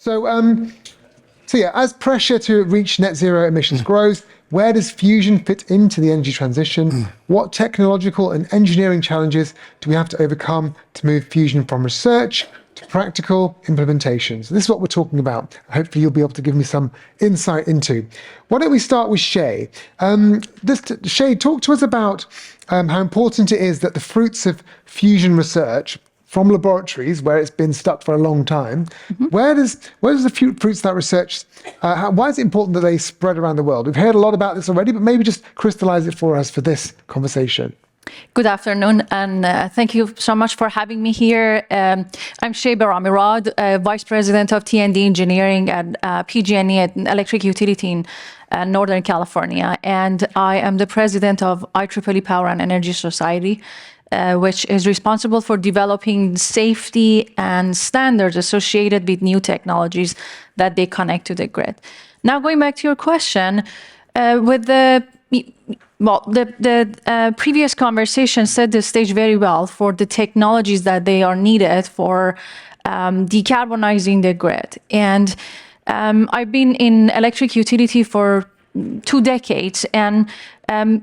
So yeah, as pressure to reach net zero emissions grows, where does fusion fit into the energy transition? What technological and engineering challenges do we have to overcome to move fusion from research to practical implementation? So this is what we're talking about. Hopefully you'll be able to give me some insight into. Why don't we start with Shay? Shay, talk to us about how important it is that the fruits of fusion research from laboratories where it's been stuck for a long time, where does the fruits of that research, why is it important that they spread around the world? We've heard a lot about this already, but maybe just crystallize it for us for this conversation. Good afternoon, and thank you so much for having me here. I'm Shay Bahramirad, Vice President of T&D Engineering at PG&E, an electric utility in Northern California, and I am the President of IEEE Power and Energy Society, which is responsible for developing safety and standards associated with new technologies that they connect to the grid. Now, going back to your question, with the previous conversation set the stage very well for the technologies that they are needed for decarbonizing the grid. And I've been in electric utility for 2 decades, and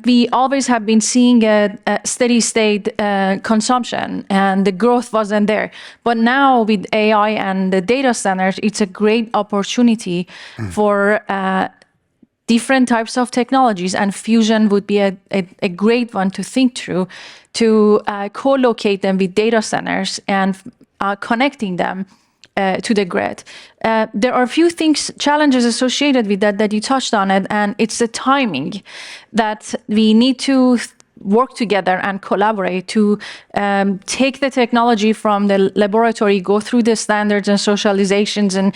we always have been seeing a steady state consumption, and the growth wasn't there. But now with AI and the data centers, it's a great opportunity for different types of technologies, and fusion would be a great one to think through, to co-locate them with data centers and connecting them to the grid. There are a few challenges associated with that you touched on it, and it's the timing that we need to work together and collaborate to take the technology from the laboratory, go through the standards and socializations and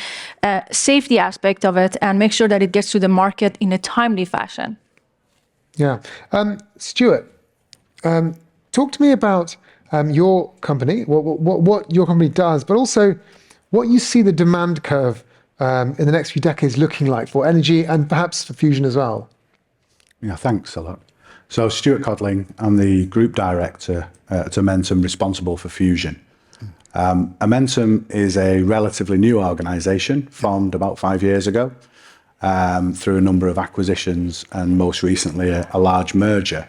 safety aspect of it, and make sure that it gets to the market in a timely fashion. Yeah. Stuart, talk to me about your company, what your company does, but also what you see the demand curve in the next few decades looking like for energy and perhaps for fusion as well. Yeah, thanks, Alok. So Stuart Codling, I'm the Group Director at Amentum, responsible for fusion. Amentum is a relatively new organisation, formed about 5 years ago, through a number of acquisitions and most recently a large merger.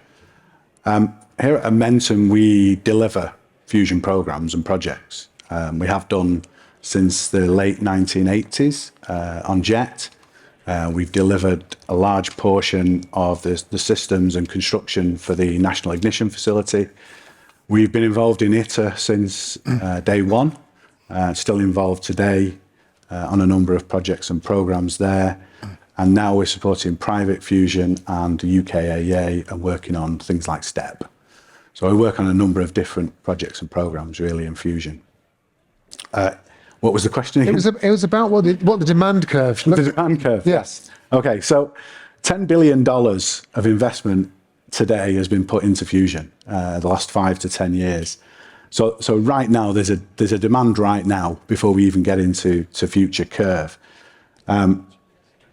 Here at Amentum, we deliver fusion programmes and projects. We have done since the late 1980s on JET. We've delivered a large portion of the systems and construction for the National Ignition Facility. We've been involved in ITER since day one, still involved today on a number of projects and programmes there. And now we're supporting private fusion and the UKAEA and working on things like STEP. So I work on a number of different projects and programmes really in fusion. What was the question again? It was about what the demand curve looked like. The demand curve? Yes. Okay, so $10 billion of investment today has been put into fusion the last 5 to 10 years. So right now, there's a demand right now before we even get into future curve. And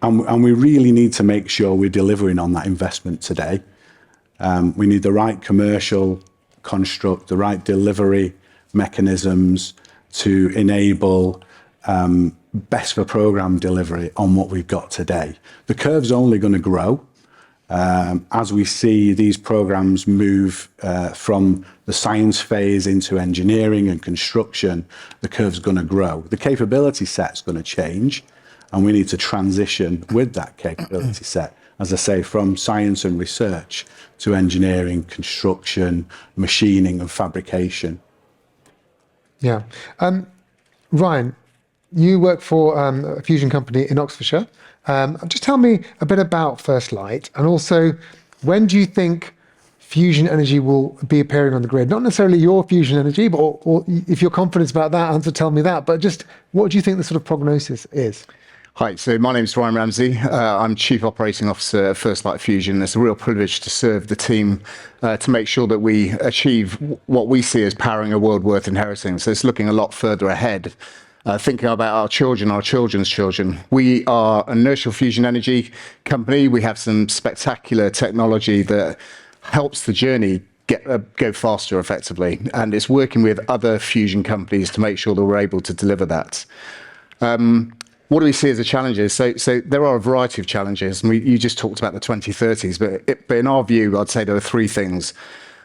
we really need to make sure we're delivering on that investment today. We need the right commercial construct, the right delivery mechanisms to enable best for programme delivery on what we've got today. The curve's only going to grow as we see these programmes move from the science phase into engineering and construction. The curve's going to grow. The capability set's going to change, and we need to transition with that capability set, as I say, from science and research to engineering, construction, machining and fabrication. Yeah. Ryan, you work for a fusion company in Oxfordshire. Just tell me a bit about First Light, and also when do you think fusion energy will be appearing on the grid? Not necessarily your fusion energy, but or if you're confident about that, answer, tell me that. But just what do you think the sort of prognosis is? Hi, so my name's Ryan Ramsey. I'm Chief Operating Officer at First Light Fusion. It's a real privilege to serve the team to make sure that we achieve what we see as powering a world worth inheriting. So it's looking a lot further ahead, thinking about our children, our children's children. We are an inertial fusion energy company. We have some spectacular technology that helps the journey go faster effectively. And it's working with other fusion companies to make sure that we're able to deliver that. what do we see as the challenges? So there are a variety of challenges, and you just talked about the 2030s, but in our view, I'd say there are three things.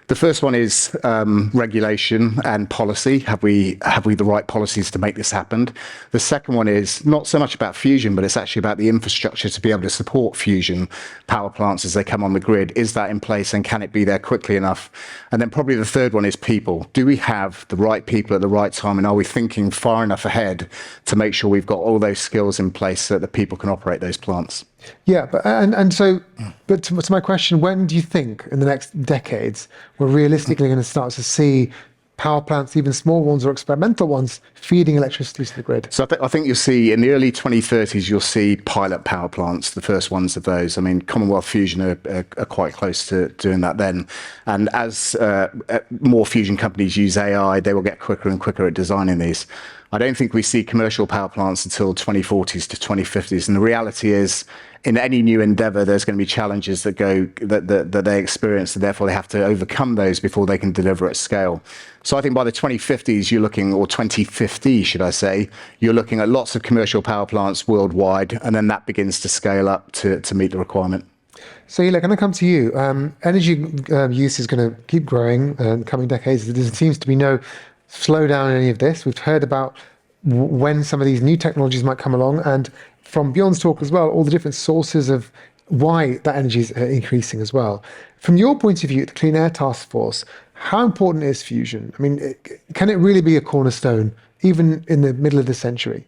The first one is regulation and policy. Have we the right policies to make this happen? The second one is not so much about fusion, but it's actually about the infrastructure to be able to support fusion power plants as they come on the grid. Is that in place, and can it be there quickly enough? And then probably the third one is people. Do we have the right people at the right time, and are we thinking far enough ahead to make sure we've got all those skills in place so that the people can operate those plants? Yeah, but to my question, when do you think in the next decades we're realistically going to start to see power plants, even small ones or experimental ones, feeding electricity to the grid? So I think you'll see in the early 2030s, you'll see pilot power plants, the first ones of those. I mean, Commonwealth Fusion are quite close to doing that then. And as more fusion companies use AI, they will get quicker and quicker at designing these. I don't think we see commercial power plants until 2040s to 2050s. And the reality is, in any new endeavour, there's going to be challenges that they experience, and therefore they have to overcome those before they can deliver at scale. So I think by the 2050s, you're looking, or 2050, should I say, you're looking at lots of commercial power plants worldwide, and then that begins to scale up to meet the requirement. Sehila, can I come to you? Energy use is going to keep growing in the coming decades. There seems to be no slowdown in any of this. We've heard about when some of these new technologies might come along, and from Bjorn's talk as well, all the different sources of why that energy is increasing as well. From your point of view at the Clean Air Task Force, how important is fusion? I mean, can it really be a cornerstone, even in the middle of the century?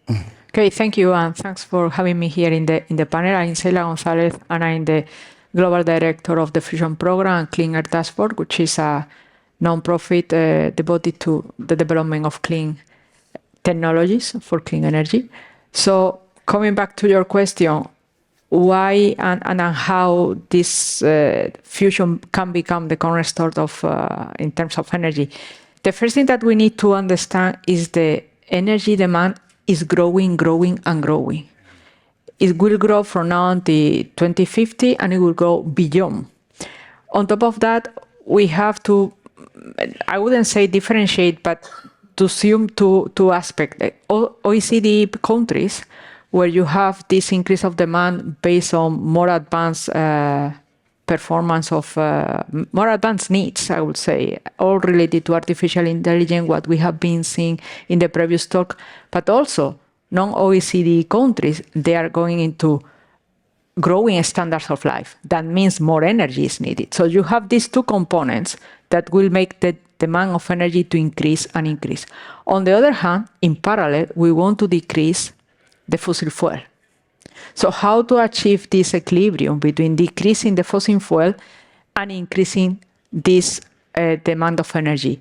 Okay, thank you, and thanks for having me here in the panel. I'm Sehila Gonzalez, and I'm the Global Director of the Fusion Program and Clean Air Task Force, which is a non-profit devoted to the development of clean technologies for clean energy. So coming back to your question, why and how this fusion can become the cornerstone of in terms of energy. The first thing that we need to understand is the energy demand is growing. It will grow from now until 2050, and it will go beyond. On top of that, we have to, I wouldn't say differentiate, but to assume two aspects. OECD countries, where you have this increase of demand based on more advanced performance of more advanced needs, I would say, all related to artificial intelligence, what we have been seeing in the previous talk, but also non-OECD countries, they are going into growing standards of life. That means more energy is needed. So you have these two components that will make the demand of energy to increase and increase. On the other hand, in parallel, we want to decrease the fossil fuel. So how to achieve this equilibrium between decreasing the fossil fuel and increasing this demand of energy?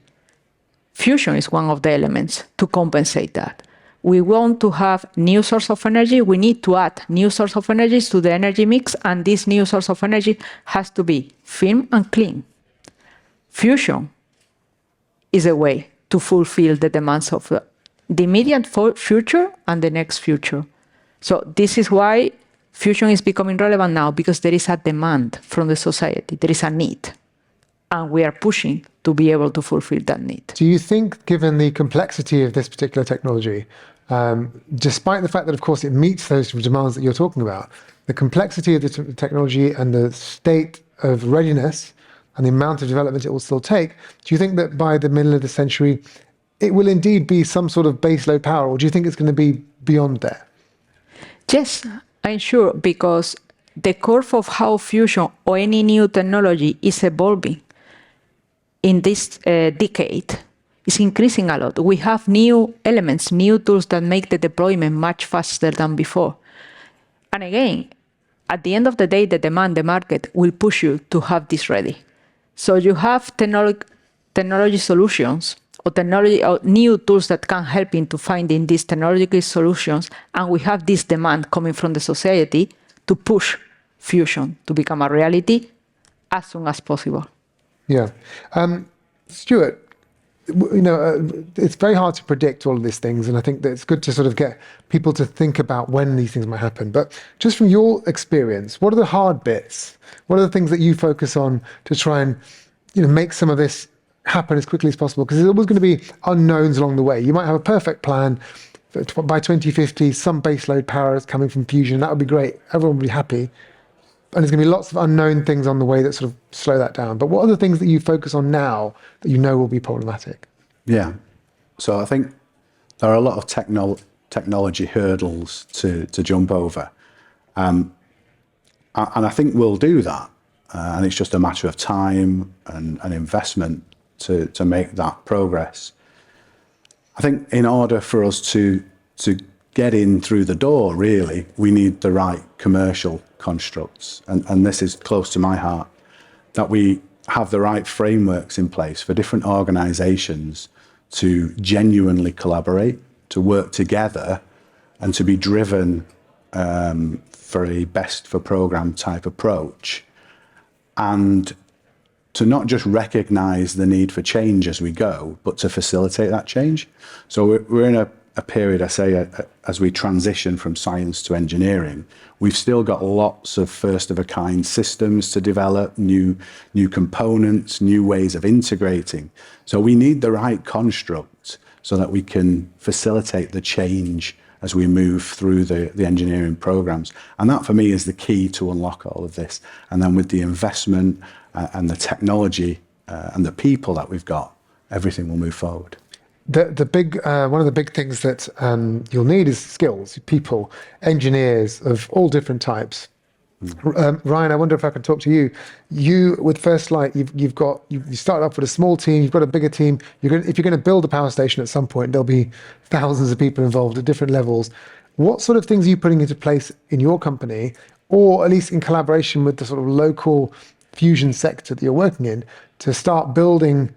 Fusion is one of the elements to compensate that. We want to have new source of energy. We need to add new source of energy to the energy mix, and this new source of energy has to be firm and clean. Fusion is a way to fulfill the demands of the immediate future and the next future. So this is why fusion is becoming relevant now, because there is a demand from the society. There is a need, and we are pushing to be able to fulfill that need. Do you think, given the complexity of this particular technology, despite the fact that, of course, it meets those demands that you're talking about, the complexity of the technology and the state of readiness and the amount of development it will still take, do you think that by the middle of the century, it will indeed be some sort of baseload power, or do you think it's going to be beyond there? Yes, I'm sure, because the curve of how fusion or any new technology is evolving in this decade is increasing a lot. We have new elements, new tools that make the deployment much faster than before. And again, at the end of the day, the demand, the market will push you to have this ready. So you have technology solutions or technology or new tools that can help into finding these technological solutions, and we have this demand coming from the society to push fusion to become a reality as soon as possible. Yeah. Stuart, it's very hard to predict all of these things, and I think that it's good to sort of get people to think about when these things might happen. But just from your experience, what are the hard bits? What are the things that you focus on to try and make some of this happen as quickly as possible? Because there's always going to be unknowns along the way. You might have a perfect plan, by 2050, some baseload power is coming from fusion. That would be great. Everyone would be happy. And there's going to be lots of unknown things on the way that sort of slow that down. But what are the things that you focus on now that you know will be problematic? Yeah. So I think there are a lot of technology hurdles to jump over. And I think we'll do that. And it's just a matter of time and investment to make that progress. I think in order for us to get in through the door, really, we need the right commercial constructs. And this is close to my heart, that we have the right frameworks in place for different organisations to genuinely collaborate, to work together, and to be driven for a best for programme type approach. And to not just recognise the need for change as we go, but to facilitate that change. So we're in a period, I say, as we transition from science to engineering, we've still got lots of first-of-a-kind systems to develop, new components, new ways of integrating. So we need the right construct so that we can facilitate the change as we move through the engineering programs. And that, for me, is the key to unlock all of this. And then with the investment and the technology and the people that we've got, everything will move forward. The big one of the big things that you'll need is skills, people, engineers of all different types. Ryan, I wonder if I can talk to you. You with First Light, you started off with a small team. You've got a bigger team. If you're going to build a power station at some point, there'll be thousands of people involved at different levels. What sort of things are you putting into place in your company, or at least in collaboration with the sort of local fusion sector that you're working in, to start building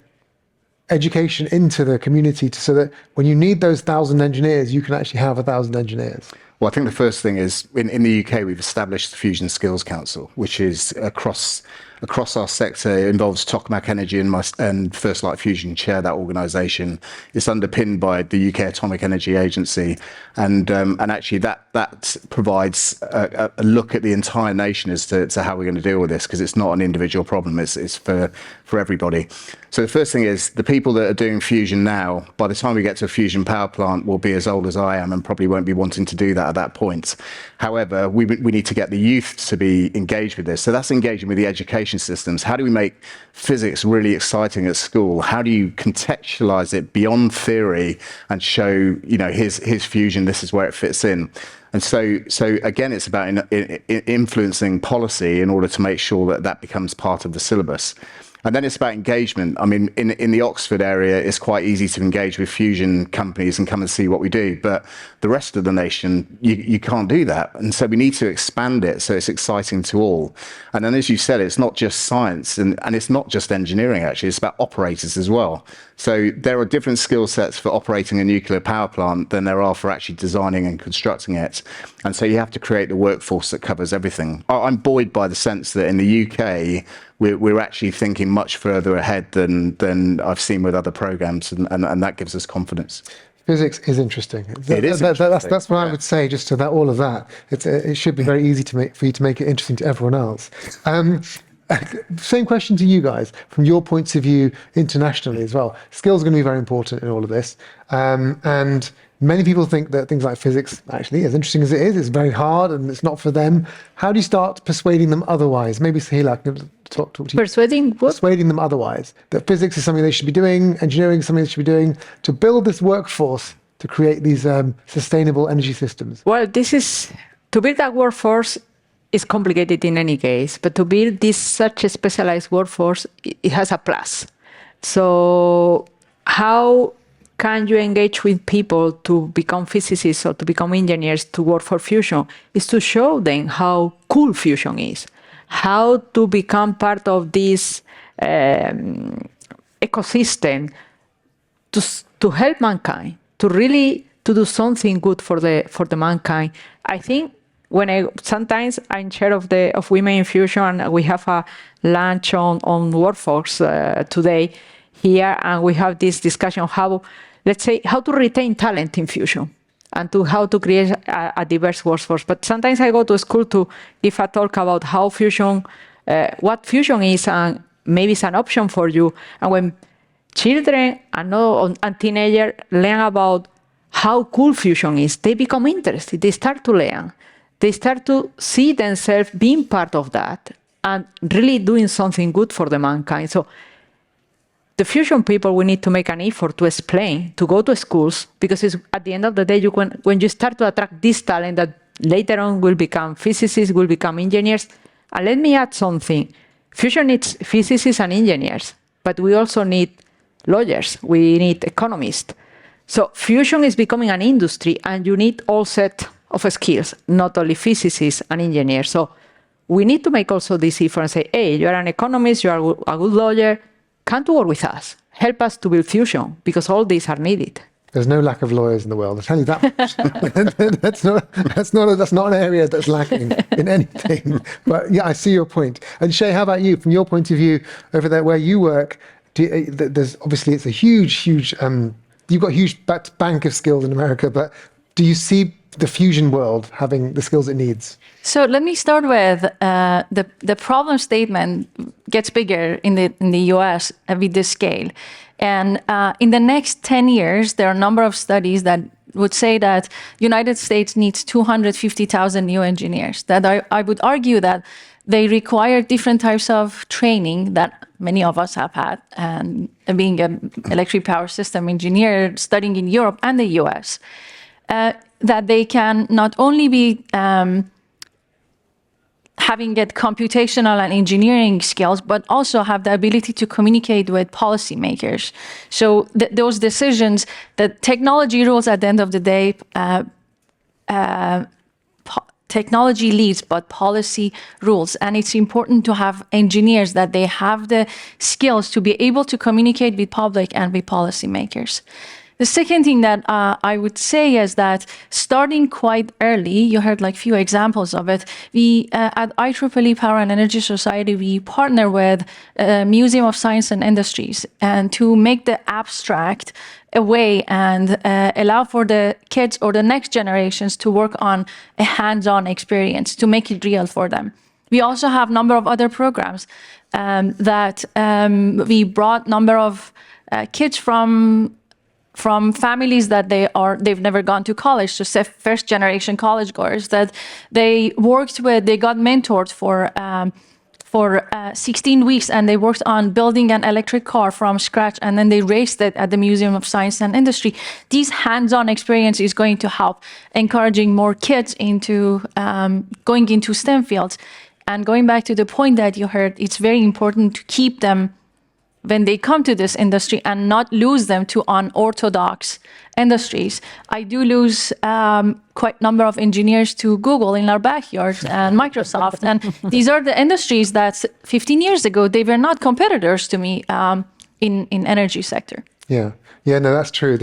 education into the community so that when you need those 1,000 engineers, you can actually have 1,000 engineers? Well, I think the first thing is in the UK, we've established the Fusion Skills Council, which is across our sector. It involves Tokamak Energy and First Light Fusion chair that organisation. It's underpinned by the UK Atomic Energy Agency, and actually that provides a look at the entire nation as to how we're going to deal with this, because it's not an individual problem. It's for everybody. So the first thing is the people that are doing fusion now, by the time we get to a fusion power plant, will be as old as I am and probably won't be wanting to do that at that point. However, we need to get the youth to be engaged with this. So that's engaging with the education systems. How do we make physics really exciting at school? How do you contextualize it beyond theory and show, here's fusion, this is where it fits in? And so again, it's about influencing policy in order to make sure that becomes part of the syllabus. And then it's about engagement. I mean, in the Oxford area, it's quite easy to engage with fusion companies and come and see what we do. But the rest of the nation, you can't do that. And so we need to expand it so it's exciting to all. And then, as you said, it's not just science and it's not just engineering, actually. It's about operators as well. So there are different skill sets for operating a nuclear power plant than there are for actually designing and constructing it. And so you have to create the workforce that covers everything. I'm buoyed by the sense that in the UK, we're actually thinking much further ahead than I've seen with other programs, and that gives us confidence. Physics is interesting. It is interesting. That's what I would say. Just to that, all of that, it should be very easy for you to make it interesting to everyone else. Same question to you guys from your points of view internationally as well. Skills are going to be very important in all of this, and many people think that things like physics, actually, as interesting as it is very hard and it's not for them. How do you start persuading them otherwise? Maybe Sehila, I can talk to you. Persuading what? Persuading them otherwise. That physics is something they should be doing, engineering is something they should be doing, to build this workforce to create these sustainable energy systems. Well, to build that workforce is complicated in any case, but to build such a specialized workforce, it has a plus. So how can you engage with people to become physicists or to become engineers to work for fusion? Is to show them how cool fusion is, how to become part of this ecosystem to help mankind, to do something good for the mankind. I think sometimes I'm chair of Women in Fusion, and we have a lunch on workforce today here, and we have this discussion how to retain talent in fusion and how to create a diverse workforce. But sometimes I go to school to give a talk about how fusion, what fusion is, and maybe it's an option for you. And when children and teenagers learn about how cool fusion is, they become interested. They start to learn. They start to see themselves being part of that and really doing something good for the mankind. So the fusion people, we need to make an effort to explain, to go to schools, because it's, at the end of the day, when you start to attract this talent that later on will become physicists, will become engineers. And let me add something. Fusion needs physicists and engineers, but we also need lawyers. We need economists. So fusion is becoming an industry, and you need all set of skills, not only physicists and engineers. So we need to make also this effort and say, hey, you are an economist, you are a good lawyer, come to work with us. Help us to build fusion, because all these are needed. There's no lack of lawyers in the world. I'll tell you that much. that's not an area that's lacking in anything. But yeah, I see your point. And Shay, how about you? From your point of view, over there where you work, there's obviously it's a huge. You've got a huge bank of skills in America. But do you see the fusion world having the skills it needs? So let me start with the problem statement gets bigger in the US with this scale. And in the next 10 years, there are a number of studies that would say that United States needs 250,000 new engineers. That I would argue that they require different types of training that many of us have had, and being an electric power system engineer studying in Europe and the US, that they can not only be having get computational and engineering skills, but also have the ability to communicate with policymakers. So those decisions, the technology rules at the end of the day, technology leads, but policy rules. And it's important to have engineers that they have the skills to be able to communicate with public and with policymakers. The second thing that I would say is that starting quite early, you heard like few examples of it. We at IEEE Power and Energy Society, we partner with Museum of Science and Industries, and to make the abstract a way and allow for the kids or the next generations to work on a hands-on experience, to make it real for them. We also have a number of other programs that we brought number of kids from families that they've never gone to college, so first generation college goers, that they worked with, they got mentored for 16 weeks, and they worked on building an electric car from scratch, and then they raced it at the Museum of Science and Industry. These hands-on experience is going to help encouraging more kids into going into STEM fields. And going back to the point that you heard, it's very important to keep them when they come to this industry and not lose them to unorthodox industries. I do lose quite a number of engineers to Google in our backyard and Microsoft. And these are the industries that 15 years ago, they were not competitors to me in energy sector. Yeah, no, that's true.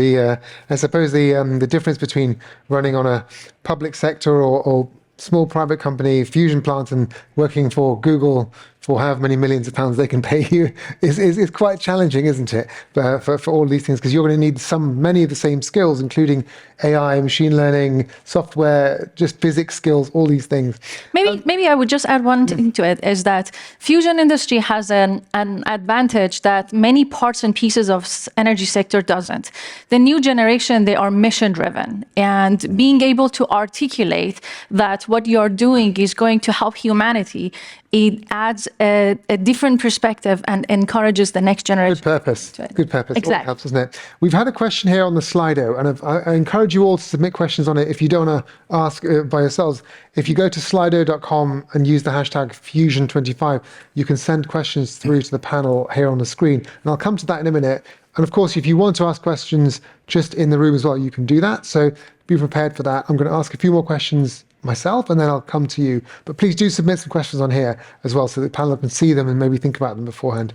I suppose the difference between running on a public sector or small private company fusion plant and working for Google for however many millions of pounds they can pay you is quite challenging, isn't it? For all these things, because you're going to need many of the same skills, including AI, machine learning, software, just physics skills, all these things. Maybe I would just add one thing to it, is that fusion industry has an advantage that many parts and pieces of energy sector doesn't. The new generation, they are mission driven, and being able to articulate that what you're doing is going to help humanity, it adds a different perspective and encourages the next generation. Good purpose. Exactly. All helps, doesn't it? We've had a question here on the Slido, and I encourage you all to submit questions on it if you don't want to ask by yourselves. If you go to slido.com and use the hashtag Fusion25, you can send questions through to the panel here on the screen. And I'll come to that in a minute. And of course, if you want to ask questions just in the room as well, you can do that. So be prepared for that. I'm going to ask a few more questions myself, and then I'll come to you. But please do submit some questions on here as well, so the panel can see them and maybe think about them beforehand.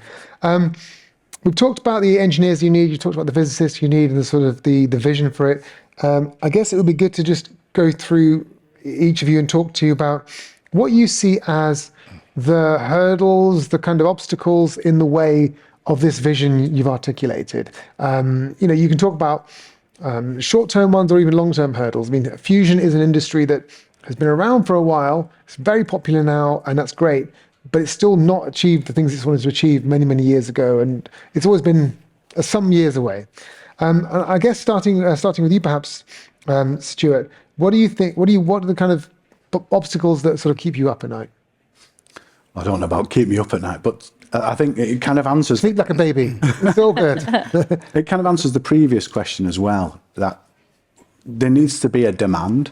We've talked about the engineers you need, you talked about the physicists you need, and the sort of the vision for it. I guess it would be good to just go through each of you and talk to you about what you see as the hurdles, the kind of obstacles in the way of this vision you've articulated. You can talk about short-term ones or even long-term hurdles. I mean, fusion is an industry that has been around for a while. It's very popular now, and that's great, but it's still not achieved the things it's wanted to achieve many, many years ago, and it's always been some years away. I guess starting with you, perhaps, Stuart. What do you think? What are the kind of obstacles that sort of keep you up at night? I don't know about keep me up at night, but I think it kind of answers. Sleep like a baby. It's all good. It kind of answers the previous question as well, that there needs to be a demand.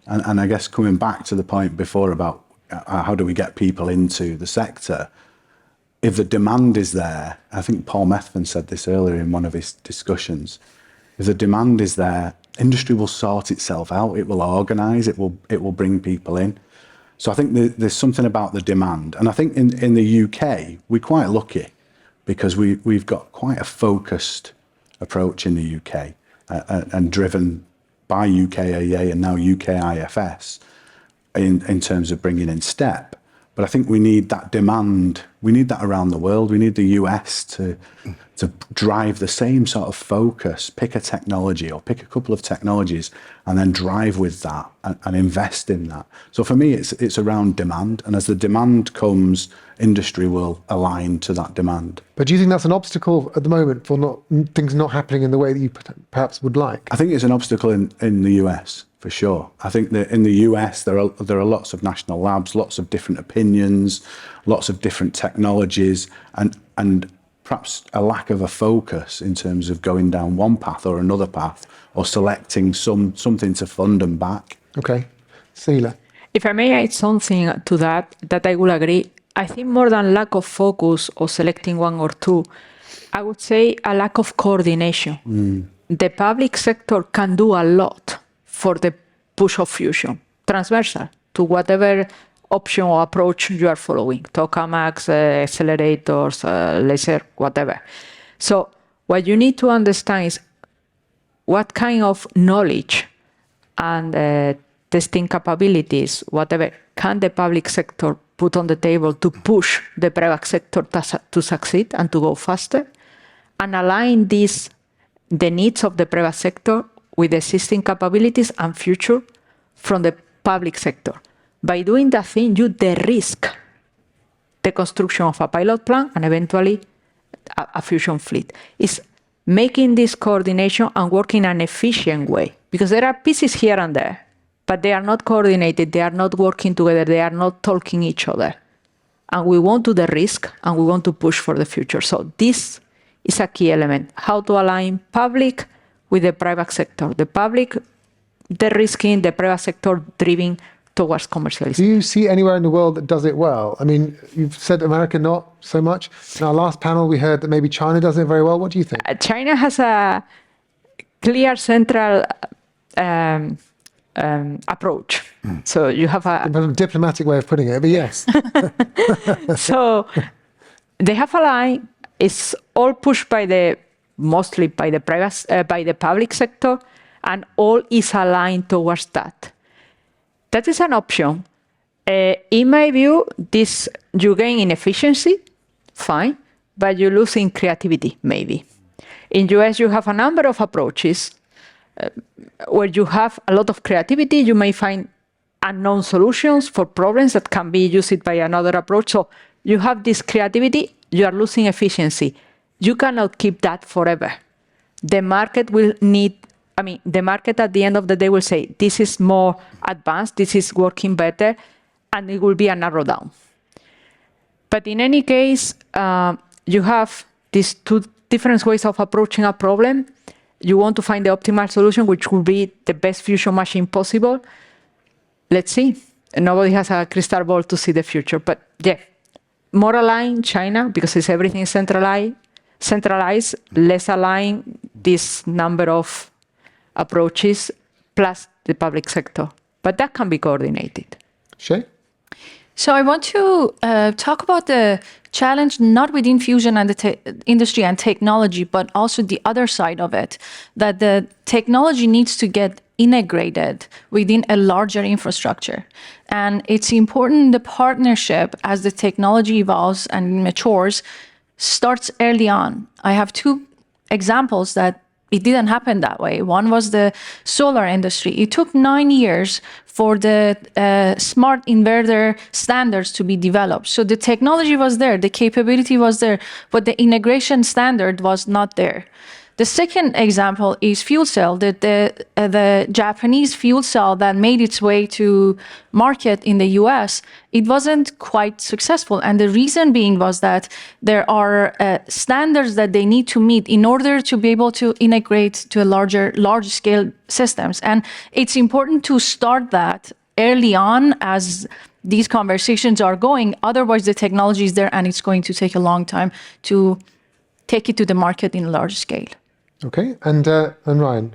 And I guess coming back to the point before about how do we get people into the sector, if the demand is there, I think Paul Methven said this earlier in one of his discussions, if the demand is there, industry will sort itself out, it will organise, it will bring people in. So I think there's something about the demand. And I think in the UK, we're quite lucky because we've got quite a focused approach in the UK and driven by UKAEA and now UKIFS in terms of bringing in STEP. But I think we need that demand. We need that around the world. We need the US to drive the same sort of focus, pick a technology or pick a couple of technologies and then drive with that and invest in that. So for me, it's around demand. And as the demand comes, industry will align to that demand. But do you think that's an obstacle at the moment for things not happening in the way that you perhaps would like? I think it's an obstacle in the US. For sure. I think that in the US, there are lots of national labs, lots of different opinions, lots of different technologies, and perhaps a lack of a focus in terms of going down one path or another path or selecting something to fund and back. Okay. Sehila. If I may add something to that I will agree. I think more than lack of focus or selecting one or two, I would say a lack of coordination. The public sector can do a lot for the push of fusion, transversal to whatever option or approach you are following, tokamaks, accelerators, laser, whatever. So what you need to understand is what kind of knowledge and testing capabilities, whatever, can the public sector put on the table to push the private sector to succeed and to go faster, and align the needs of the private sector with existing capabilities and future from the public sector. By doing that thing, you de-risk the construction of a pilot plant and eventually a fusion fleet. It's making this coordination and working in an efficient way, because there are pieces here and there, but they are not coordinated, they are not working together, they are not talking each other. And we want to de-risk and we want to push for the future. So this is a key element, how to align public with the private sector. The public, the risking, the private sector driving towards commercialization. Do you see anywhere in the world that does it well? I mean, you've said America not so much. In our last panel, we heard that maybe China does it very well. What do you think? China has a clear central approach. So you have a diplomatic way of putting it, but yes. So they have a line. It's all pushed mostly by the public sector, and all is aligned towards that. That is an option. In my view, you gain in efficiency, fine, but you lose in creativity, maybe. In US, you have a number of approaches where you have a lot of creativity. You may find unknown solutions for problems that can be used by another approach. So you have this creativity, you are losing efficiency. You cannot keep that forever. The market will the market at the end of the day will say, this is more advanced, this is working better, and it will be a narrow down. But in any case, you have these two different ways of approaching a problem. You want to find the optimal solution, which will be the best fusion machine possible. Let's see. Nobody has a crystal ball to see the future. But yeah, more aligned China, because it's everything centralized, less aligned this number of approaches, plus the public sector. But that can be coordinated. Shay? So I want to talk about the challenge not within fusion and the industry and technology, but also the other side of it, that the technology needs to get integrated within a larger infrastructure. And it's important the partnership, as the technology evolves and matures, starts early on. I have two examples that it didn't happen that way. One was the solar industry. It took 9 years for the smart inverter standards to be developed. So the technology was there, the capability was there, but the integration standard was not there. The second example is fuel cell. The Japanese fuel cell that made its way to market in the US, it wasn't quite successful. And the reason being was that there are standards that they need to meet in order to be able to integrate to a large scale systems. And it's important to start that early on as these conversations are going. Otherwise, the technology is there and it's going to take a long time to take it to the market in a large scale. Okay, and Ryan.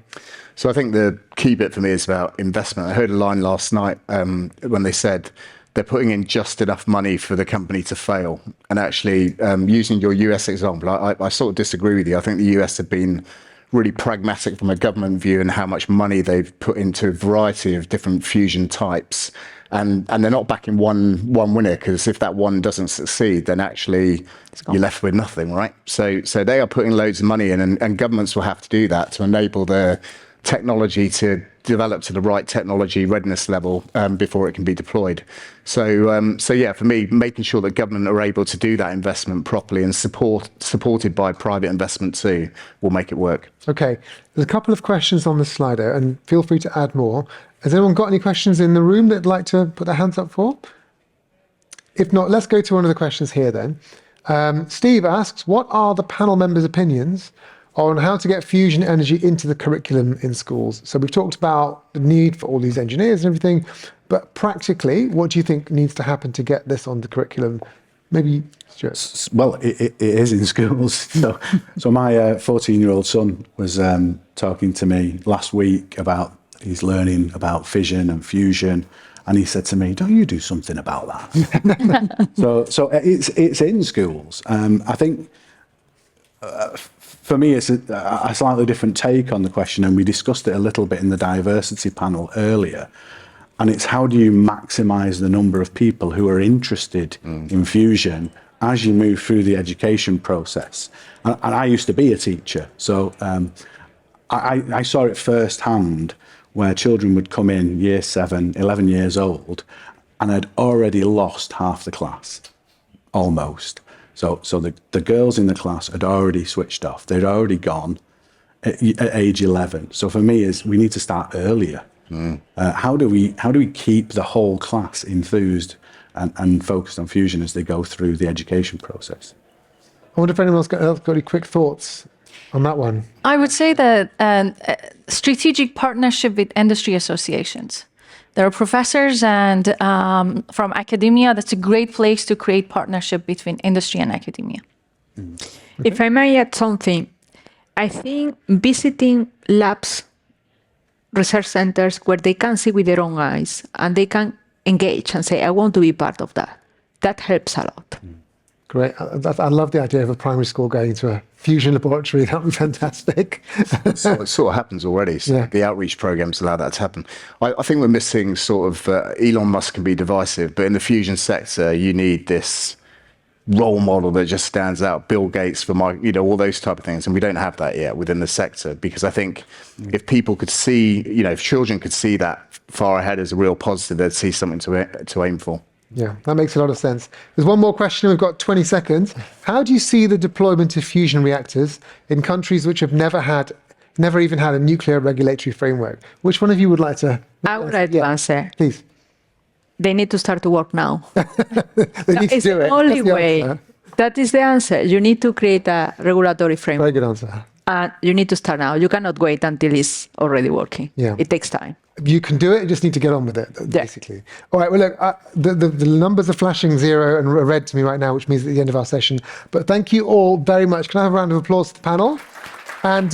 So I think the key bit for me is about investment. I heard a line last night when they said they're putting in just enough money for the company to fail. And actually, using your US example, I sort of disagree with you. I think the US have been really pragmatic from a government view and how much money they've put into a variety of different fusion types. And they're not backing one winner, because if that one doesn't succeed, then actually you're left with nothing, right? So they are putting loads of money in, and governments will have to do that to enable the technology to develop to the right technology readiness level before it can be deployed. So yeah, for me, making sure that government are able to do that investment properly and supported by private investment too will make it work. Okay, there's a couple of questions on the Slido, and feel free to add more. Has anyone got any questions in the room they'd like to put their hands up for? If not, let's go to one of the questions here then. Steve asks, what are the panel members' opinions on how to get fusion energy into the curriculum in schools? So we've talked about the need for all these engineers and everything, but practically, what do you think needs to happen to get this on the curriculum? Maybe, Stuart. Well, it is in schools. So my 14-year-old son was talking to me last week about he's learning about fission and fusion, and he said to me, "Don't you do something about that?" so it's in schools. I think for me, it's a slightly different take on the question, and we discussed it a little bit in the diversity panel earlier. And it's how do you maximise the number of people who are interested in fusion as you move through the education process. And I used to be a teacher, so I saw it firsthand, where children would come in year 7, 11 years old, and had already lost half the class, almost. So the girls in the class had already switched off. They'd already gone at age 11. So for me, we need to start earlier. How do we keep the whole class enthused and focused on fusion as they go through the education process? I wonder if anyone else got any quick thoughts on that one. I would say that strategic partnership with industry associations. There are professors and from academia. That's a great place to create partnership between industry and academia. Okay. If I may add something, I think visiting labs, research centers where they can see with their own eyes and they can engage and say, I want to be part of that. That helps a lot. Great. I love the idea of a primary school going to a fusion laboratory. That would be fantastic. So it sort of happens already. So Yeah. the outreach programs allow that to happen. I think we're missing sort of, Elon Musk can be divisive, but in the fusion sector, you need this role model that just stands out. Bill Gates for all those type of things. And we don't have that yet within the sector, because I think if people could see, if children could see that far ahead as a real positive, they'd see something to aim for. Yeah, that makes a lot of sense. There's one more question. We've got 20 seconds. How do you see the deployment of fusion reactors in countries which have never even had a nuclear regulatory framework? Which one of you would like to? I would like to answer. Please. They need to start to work now. They need to It's do the it. only That's the way. answer. That is the answer. You need to create a regulatory framework. Very good answer. And you need to start now. You cannot wait until it's already working. Yeah. It takes time. You can do it. You just need to get on with it, basically. All right. Well, look, the numbers are flashing 0 and red to me right now, which means at the end of our session. But thank you all very much. Can I have a round of applause to the panel? And